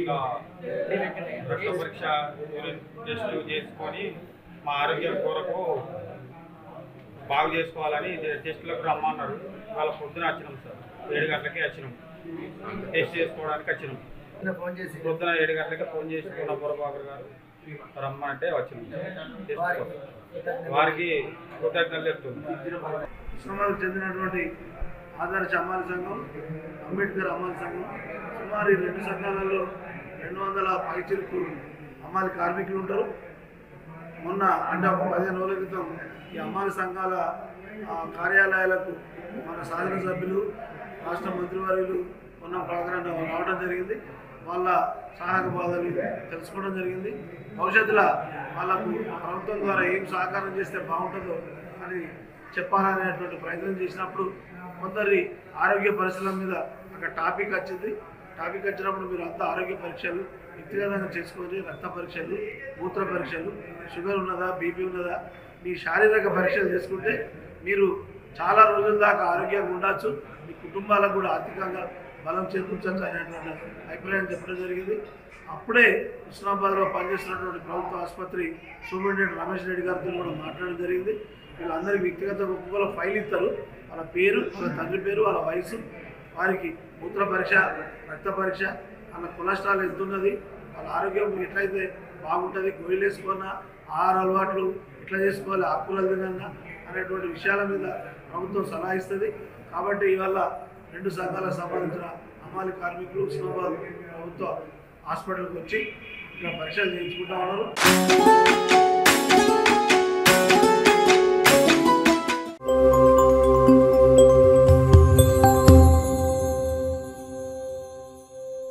ఇంకా రక్త పరీక్ష యూరిన్ టెస్ట్ చేసుకొని మా ఆరోగ్యం కొరకు బాగు చేసుకోవాలని టెస్టులకు రమ్మన్నారు. వాళ్ళ పొద్దున వచ్చినాం సార్, 7 గంటలకే వచ్చినాం. టెస్ట్ చేసుకోవడానికి వచ్చినాం. పొద్దున 7 గంటలకే ఫోన్ చేసి బుర్రబాబు గారు రమ్మంటే వచ్చినాం. వారికి కృతజ్ఞతలు చెప్తున్నాం. ఉస్మానాబాద్కు చెందినటువంటి ఆదర్శ అమ్మాయిల సంఘం, అంబేద్కర్ అమ్మాయిల సంఘం, సుమారు 2 సంఘాలలో 200 పైచిలకు అమ్మాయిల కార్మికులు ఉంటారు. మొన్న అంటే ఒక 15 రోజుల క్రితం ఈ అమ్మాయిల సంఘాల కార్యాలయాలకు మన శాసనసభ్యులు, రాష్ట్ర మంత్రివర్యులు మొన్న ప్రోగ్రాం రావడం జరిగింది. వాళ్ళ సహాయక బాధలు తెలుసుకోవడం జరిగింది. భవిష్యత్తులో వాళ్ళకు ప్రభుత్వం ద్వారా ఏం సహకారం చేస్తే బాగుంటుందో అని చెప్పాలనేటువంటి ప్రయత్నం చేసినప్పుడు కొందరి ఆరోగ్య పరిస్థితుల మీద ఒక టాపిక్ వచ్చింది. టాపిక్ వచ్చినప్పుడు మీరు అంతా ఆరోగ్య పరీక్షలు వ్యక్తిగతంగా చేసుకొని రక్త పరీక్షలు, మూత్ర పరీక్షలు, షుగర్ ఉన్నదా, బీపీ ఉన్నదా, మీ శారీరక పరీక్షలు చేసుకుంటే మీరు చాలా రోజుల దాకా ఆరోగ్యంగా ఉండొచ్చు, మీ కుటుంబాలకు కూడా ఆర్థికంగా బలం చేకూర్చచ్చు అనేటువంటి అభిప్రాయం చెప్పడం జరిగింది. అప్పుడే ఉస్మానాబాద్లో పనిచేస్తున్నటువంటి ప్రభుత్వ ఆసుపత్రి సూపరింటెండెంట్ రమేష్ రెడ్డి గారితో కూడా మాట్లాడడం జరిగింది. వీళ్ళందరికీ వ్యక్తిగత ఒక్కొక్కరు ఫైల్ ఇస్తారు, వాళ్ళ పేరు, వాళ్ళ తండ్రి పేరు, వాళ్ళ వయసు, వారికి మూత్ర పరీక్ష, రక్త పరీక్ష, వాళ్ళ కొలెస్ట్రాల్ ఎంత ఉన్నది, వాళ్ళ ఆరోగ్యం ఎట్లయితే బాగుంటుంది, గొయ్యలు వేసుకున్నా, ఆహార అలవాట్లు ఎట్లా చేసుకోవాలి, ఆకుకూరలు తినన్నా అనేటువంటి విషయాల మీద ప్రభుత్వం సలహా ఇస్తుంది. కాబట్టి ఇవాళ 2 సంఘాలకు సంబంధించిన అమ్మాయిల కార్మికులు ఉస్మానాబాద్ ప్రభుత్వ హాస్పిటల్కి వచ్చి ఇక్కడ పరీక్షలు చేయించుకుంటా ఉన్నారు.